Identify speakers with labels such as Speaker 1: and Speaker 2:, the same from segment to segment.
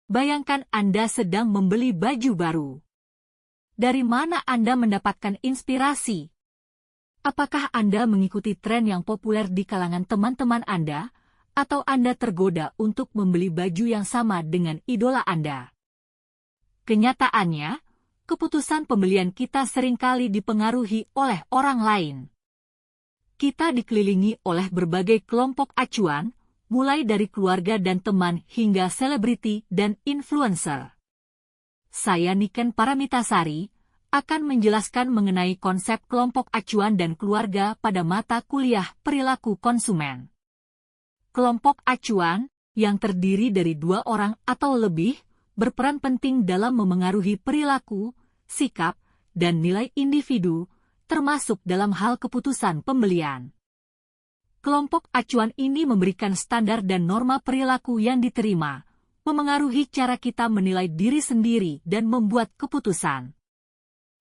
Speaker 1: Bayangkan Anda sedang membeli baju baru. Dari mana Anda mendapatkan inspirasi? Apakah Anda mengikuti tren yang populer di kalangan teman-teman Anda, atau Anda tergoda untuk membeli baju yang sama dengan idola Anda? Kenyataannya, keputusan pembelian kita seringkali dipengaruhi oleh orang lain. Kita dikelilingi oleh berbagai kelompok acuan, mulai dari keluarga dan teman hingga selebriti dan influencer. Saya Niken Paramitasari akan menjelaskan mengenai konsep kelompok acuan dan keluarga pada mata kuliah perilaku konsumen. Kelompok acuan, yang terdiri dari 2 orang atau lebih, berperan penting dalam memengaruhi perilaku, sikap, dan nilai individu, termasuk dalam hal keputusan pembelian. Kelompok acuan ini memberikan standar dan norma perilaku yang diterima, memengaruhi cara kita menilai diri sendiri dan membuat keputusan.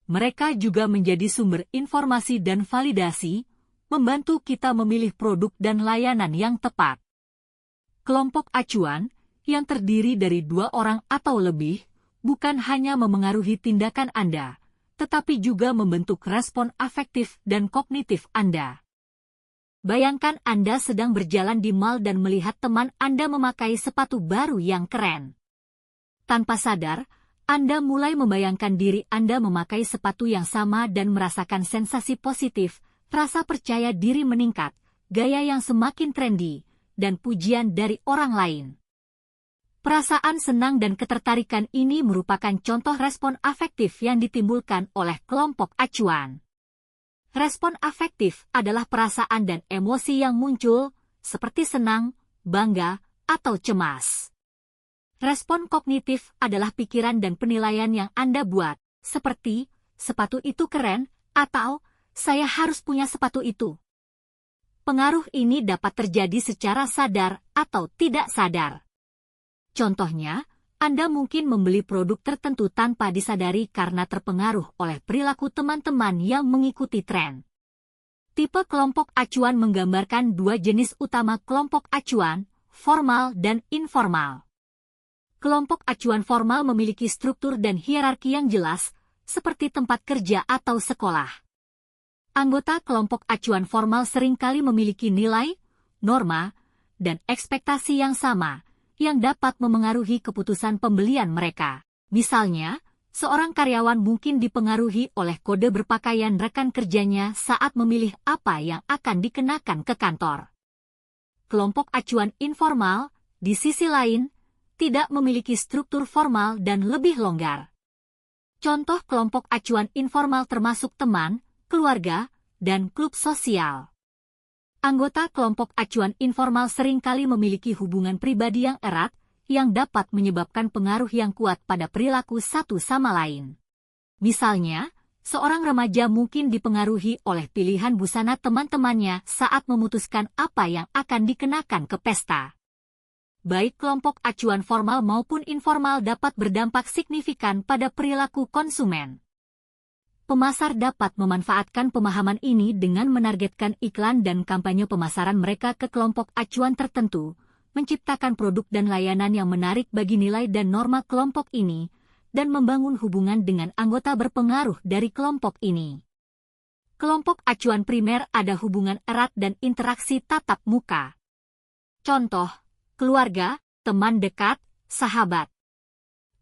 Speaker 1: Mereka juga menjadi sumber informasi dan validasi, membantu kita memilih produk dan layanan yang tepat. Kelompok acuan, yang terdiri dari 2 orang atau lebih, bukan hanya memengaruhi tindakan Anda, tetapi juga membentuk respon afektif dan kognitif Anda. Bayangkan Anda sedang berjalan di mall dan melihat teman Anda memakai sepatu baru yang keren. Tanpa sadar, Anda mulai membayangkan diri Anda memakai sepatu yang sama dan merasakan sensasi positif, rasa percaya diri meningkat, gaya yang semakin trendy, dan pujian dari orang lain. Perasaan senang dan ketertarikan ini merupakan contoh respon afektif yang ditimbulkan oleh kelompok acuan. Respon afektif adalah perasaan dan emosi yang muncul, seperti senang, bangga, atau cemas. Respon kognitif adalah pikiran dan penilaian yang Anda buat, seperti, sepatu itu keren, atau, saya harus punya sepatu itu. Pengaruh ini dapat terjadi secara sadar atau tidak sadar. Contohnya, Anda mungkin membeli produk tertentu tanpa disadari karena terpengaruh oleh perilaku teman-teman yang mengikuti tren. Tipe kelompok acuan menggambarkan 2 jenis utama kelompok acuan, formal dan informal. Kelompok acuan formal memiliki struktur dan hierarki yang jelas, seperti tempat kerja atau sekolah. Anggota kelompok acuan formal seringkali memiliki nilai, norma, dan ekspektasi yang sama, yang dapat memengaruhi keputusan pembelian mereka. Misalnya, seorang karyawan mungkin dipengaruhi oleh kode berpakaian rekan kerjanya saat memilih apa yang akan dikenakan ke kantor. Kelompok acuan informal, di sisi lain, tidak memiliki struktur formal dan lebih longgar. Contoh kelompok acuan informal termasuk teman, keluarga, dan klub sosial. Anggota kelompok acuan informal seringkali memiliki hubungan pribadi yang erat, yang dapat menyebabkan pengaruh yang kuat pada perilaku satu sama lain. Misalnya, seorang remaja mungkin dipengaruhi oleh pilihan busana teman-temannya saat memutuskan apa yang akan dikenakan ke pesta. Baik kelompok acuan formal maupun informal dapat berdampak signifikan pada perilaku konsumen. Pemasar dapat memanfaatkan pemahaman ini dengan menargetkan iklan dan kampanye pemasaran mereka ke kelompok acuan tertentu, menciptakan produk dan layanan yang menarik bagi nilai dan norma kelompok ini, dan membangun hubungan dengan anggota berpengaruh dari kelompok ini. Kelompok acuan primer ada hubungan erat dan interaksi tatap muka. Contoh, keluarga, teman dekat, sahabat.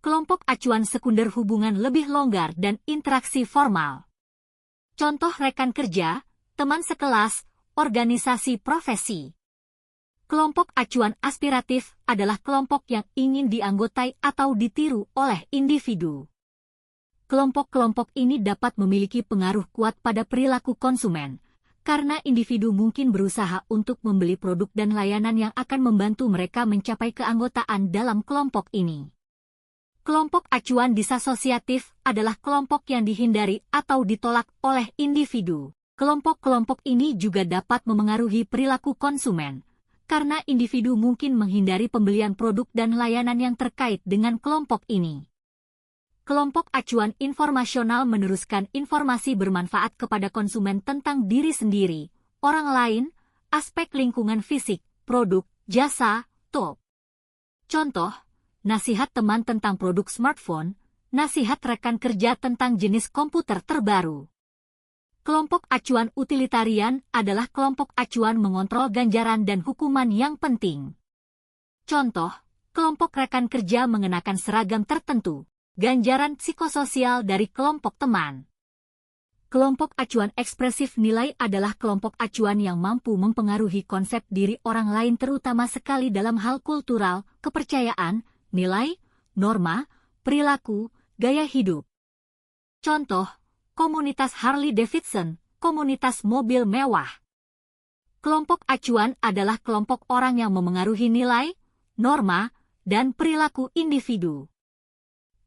Speaker 1: Kelompok acuan sekunder hubungan lebih longgar dan interaksi formal. Contoh rekan kerja, teman sekelas, organisasi profesi. Kelompok acuan aspiratif adalah kelompok yang ingin dianggotai atau ditiru oleh individu. Kelompok-kelompok ini dapat memiliki pengaruh kuat pada perilaku konsumen, karena individu mungkin berusaha untuk membeli produk dan layanan yang akan membantu mereka mencapai keanggotaan dalam kelompok ini. Kelompok acuan disasosiatif adalah kelompok yang dihindari atau ditolak oleh individu. Kelompok-kelompok ini juga dapat memengaruhi perilaku konsumen, karena individu mungkin menghindari pembelian produk dan layanan yang terkait dengan kelompok ini. Kelompok acuan informasional meneruskan informasi bermanfaat kepada konsumen tentang diri sendiri, orang lain, aspek lingkungan fisik, produk, jasa, top. Contoh, nasihat teman tentang produk smartphone, nasihat rekan kerja tentang jenis komputer terbaru. Kelompok acuan utilitarian adalah kelompok acuan mengontrol ganjaran dan hukuman yang penting. Contoh, kelompok rekan kerja mengenakan seragam tertentu, ganjaran psikososial dari kelompok teman. Kelompok acuan ekspresif nilai adalah kelompok acuan yang mampu mempengaruhi konsep diri orang lain terutama sekali dalam hal kultural, kepercayaan, nilai, norma, perilaku, gaya hidup. Contoh, komunitas Harley-Davidson, komunitas mobil mewah. Kelompok acuan adalah kelompok orang yang memengaruhi nilai, norma, dan perilaku individu.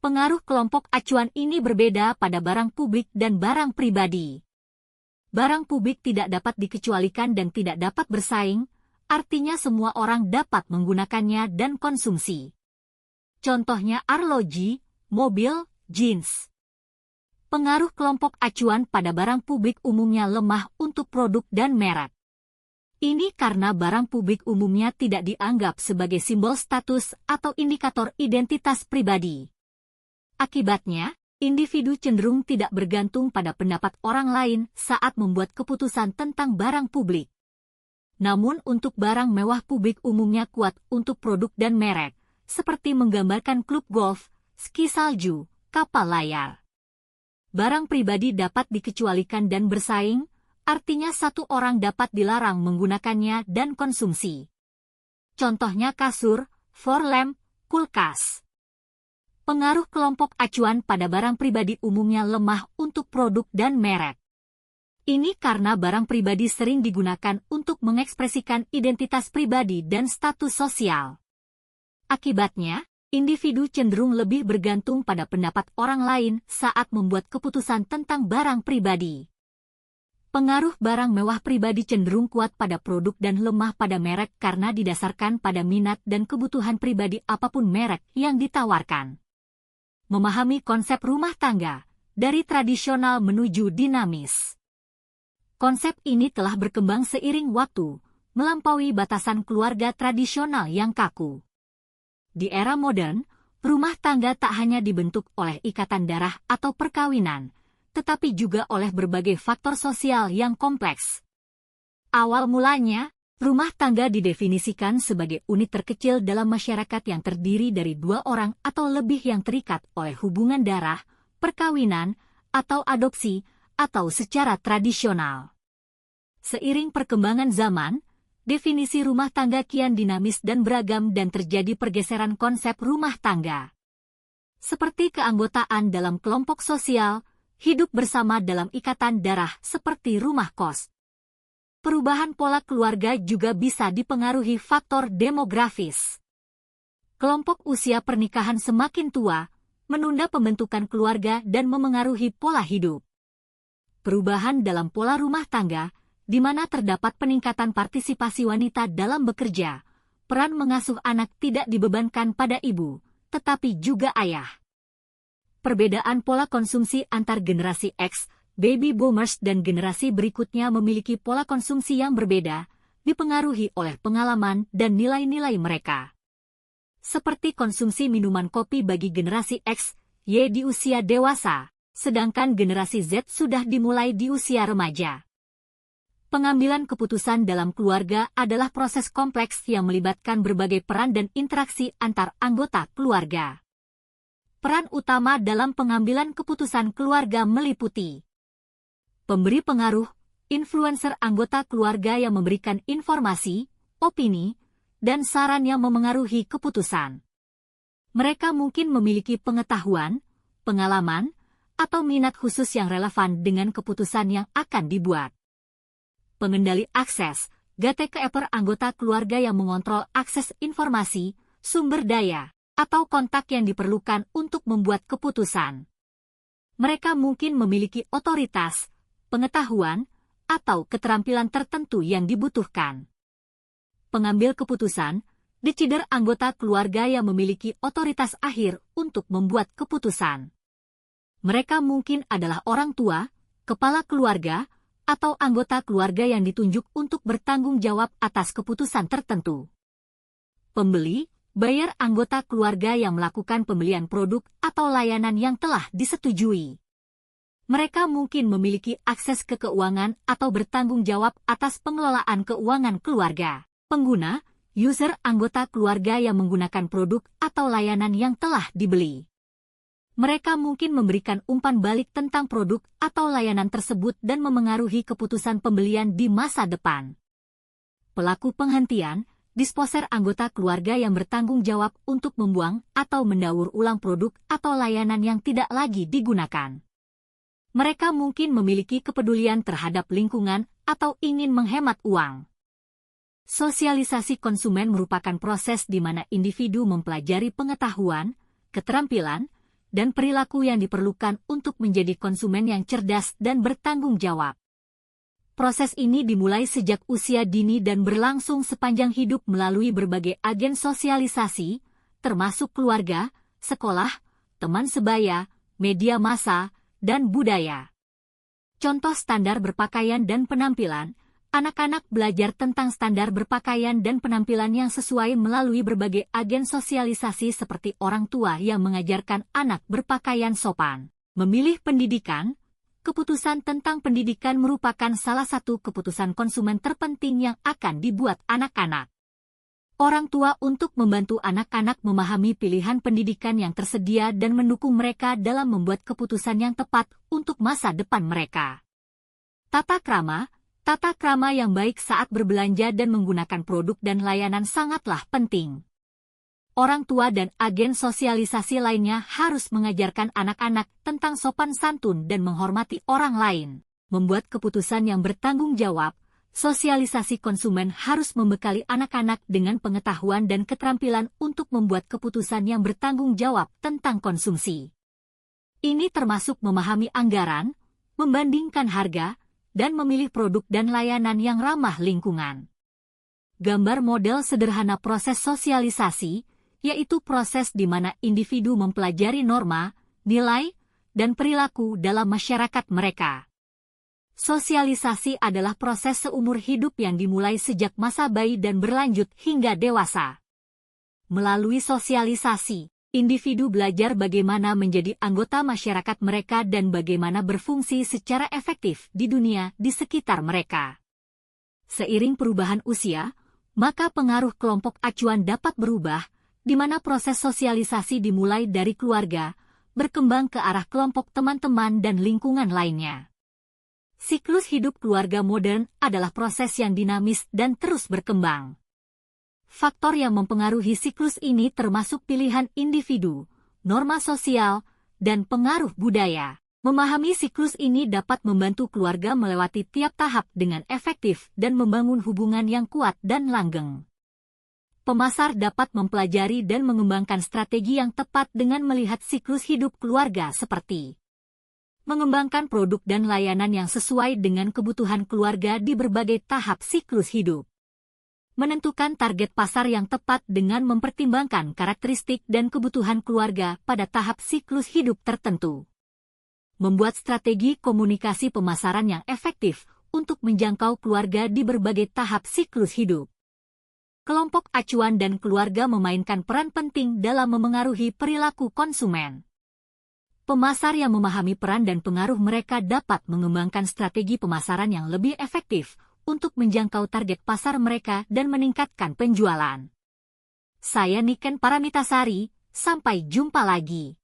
Speaker 1: Pengaruh kelompok acuan ini berbeda pada barang publik dan barang pribadi. Barang publik tidak dapat dikecualikan dan tidak dapat bersaing, artinya semua orang dapat menggunakannya dan konsumsi. Contohnya arloji, mobil, jeans. Pengaruh kelompok acuan pada barang publik umumnya lemah untuk produk dan merek. Ini karena barang publik umumnya tidak dianggap sebagai simbol status atau indikator identitas pribadi. Akibatnya, individu cenderung tidak bergantung pada pendapat orang lain saat membuat keputusan tentang barang publik. Namun untuk barang mewah publik umumnya kuat untuk produk dan merek, seperti menggambarkan klub golf, ski salju, kapal layar. Barang pribadi dapat dikecualikan dan bersaing, artinya satu orang dapat dilarang menggunakannya dan konsumsi. Contohnya kasur, forlamp, kulkas. Pengaruh kelompok acuan pada barang pribadi umumnya lemah untuk produk dan merek. Ini karena barang pribadi sering digunakan untuk mengekspresikan identitas pribadi dan status sosial. Akibatnya, individu cenderung lebih bergantung pada pendapat orang lain saat membuat keputusan tentang barang pribadi. Pengaruh barang mewah pribadi cenderung kuat pada produk dan lemah pada merek karena didasarkan pada minat dan kebutuhan pribadi apapun merek yang ditawarkan. Memahami konsep rumah tangga, dari tradisional menuju dinamis. Konsep ini telah berkembang seiring waktu, melampaui batasan keluarga tradisional yang kaku. Di era modern, rumah tangga tak hanya dibentuk oleh ikatan darah atau perkawinan, tetapi juga oleh berbagai faktor sosial yang kompleks. Awal mulanya, rumah tangga didefinisikan sebagai unit terkecil dalam masyarakat yang terdiri dari dua orang atau lebih yang terikat oleh hubungan darah, perkawinan, atau adopsi, atau secara tradisional. Seiring perkembangan zaman, definisi rumah tangga kian dinamis dan beragam dan terjadi pergeseran konsep rumah tangga. Seperti keanggotaan dalam kelompok sosial, hidup bersama dalam ikatan darah seperti rumah kos. Perubahan pola keluarga juga bisa dipengaruhi faktor demografis. Kelompok usia pernikahan semakin tua, menunda pembentukan keluarga dan memengaruhi pola hidup. Perubahan dalam pola rumah tangga, di mana terdapat peningkatan partisipasi wanita dalam bekerja, peran mengasuh anak tidak dibebankan pada ibu, tetapi juga ayah. Perbedaan pola konsumsi antar generasi X, Baby Boomers dan generasi berikutnya memiliki pola konsumsi yang berbeda, dipengaruhi oleh pengalaman dan nilai-nilai mereka. Seperti konsumsi minuman kopi bagi generasi X, Y di usia dewasa, sedangkan generasi Z sudah dimulai di usia remaja. Pengambilan keputusan dalam keluarga adalah proses kompleks yang melibatkan berbagai peran dan interaksi antar anggota keluarga. Peran utama dalam pengambilan keputusan keluarga meliputi pemberi pengaruh, influencer anggota keluarga yang memberikan informasi, opini, dan saran yang memengaruhi keputusan. Mereka mungkin memiliki pengetahuan, pengalaman, atau minat khusus yang relevan dengan keputusan yang akan dibuat. Pengendali akses, gatekeeper anggota keluarga yang mengontrol akses informasi, sumber daya, atau kontak yang diperlukan untuk membuat keputusan. Mereka mungkin memiliki otoritas, pengetahuan, atau keterampilan tertentu yang dibutuhkan. Pengambil keputusan, decideur anggota keluarga yang memiliki otoritas akhir untuk membuat keputusan. Mereka mungkin adalah orang tua, kepala keluarga, atau anggota keluarga yang ditunjuk untuk bertanggung jawab atas keputusan tertentu. Pembeli, Bayar anggota keluarga yang melakukan pembelian produk atau layanan yang telah disetujui. Mereka mungkin memiliki akses ke keuangan atau bertanggung jawab atas pengelolaan keuangan keluarga. Pengguna, user anggota keluarga yang menggunakan produk atau layanan yang telah dibeli. Mereka mungkin memberikan umpan balik tentang produk atau layanan tersebut dan memengaruhi keputusan pembelian di masa depan. Pelaku penghentian, disposer anggota keluarga yang bertanggung jawab untuk membuang atau mendaur ulang produk atau layanan yang tidak lagi digunakan. Mereka mungkin memiliki kepedulian terhadap lingkungan atau ingin menghemat uang. Sosialisasi konsumen merupakan proses di mana individu mempelajari pengetahuan, keterampilan, dan perilaku yang diperlukan untuk menjadi konsumen yang cerdas dan bertanggung jawab. Proses ini dimulai sejak usia dini dan berlangsung sepanjang hidup melalui berbagai agen sosialisasi, termasuk keluarga, sekolah, teman sebaya, media massa, dan budaya. Contoh standar berpakaian dan penampilan. Anak-anak belajar tentang standar berpakaian dan penampilan yang sesuai melalui berbagai agen sosialisasi seperti orang tua yang mengajarkan anak berpakaian sopan. Memilih pendidikan, keputusan tentang pendidikan merupakan salah satu keputusan konsumen terpenting yang akan dibuat anak-anak. Orang tua untuk membantu anak-anak memahami pilihan pendidikan yang tersedia dan mendukung mereka dalam membuat keputusan yang tepat untuk masa depan mereka. Tata krama yang baik saat berbelanja dan menggunakan produk dan layanan sangatlah penting. Orang tua dan agen sosialisasi lainnya harus mengajarkan anak-anak tentang sopan santun dan menghormati orang lain. Membuat keputusan yang bertanggung jawab, sosialisasi konsumen harus membekali anak-anak dengan pengetahuan dan keterampilan untuk membuat keputusan yang bertanggung jawab tentang konsumsi. Ini termasuk memahami anggaran, membandingkan harga, dan memilih produk dan layanan yang ramah lingkungan. Gambar model sederhana proses sosialisasi, yaitu proses di mana individu mempelajari norma, nilai, dan perilaku dalam masyarakat mereka. Sosialisasi adalah proses seumur hidup yang dimulai sejak masa bayi dan berlanjut hingga dewasa. Melalui sosialisasi, individu belajar bagaimana menjadi anggota masyarakat mereka dan bagaimana berfungsi secara efektif di dunia di sekitar mereka. Seiring perubahan usia, maka pengaruh kelompok acuan dapat berubah, di mana proses sosialisasi dimulai dari keluarga, berkembang ke arah kelompok teman-teman dan lingkungan lainnya. Siklus hidup keluarga modern adalah proses yang dinamis dan terus berkembang. Faktor yang mempengaruhi siklus ini termasuk pilihan individu, norma sosial, dan pengaruh budaya. Memahami siklus ini dapat membantu keluarga melewati tiap tahap dengan efektif dan membangun hubungan yang kuat dan langgeng. Pemasar dapat mempelajari dan mengembangkan strategi yang tepat dengan melihat siklus hidup keluarga seperti mengembangkan produk dan layanan yang sesuai dengan kebutuhan keluarga di berbagai tahap siklus hidup. Menentukan target pasar yang tepat dengan mempertimbangkan karakteristik dan kebutuhan keluarga pada tahap siklus hidup tertentu. Membuat strategi komunikasi pemasaran yang efektif untuk menjangkau keluarga di berbagai tahap siklus hidup. Kelompok acuan dan keluarga memainkan peran penting dalam memengaruhi perilaku konsumen. Pemasar yang memahami peran dan pengaruh mereka dapat mengembangkan strategi pemasaran yang lebih efektif untuk menjangkau target pasar mereka dan meningkatkan penjualan. Saya Niken Paramitasari, sampai jumpa lagi.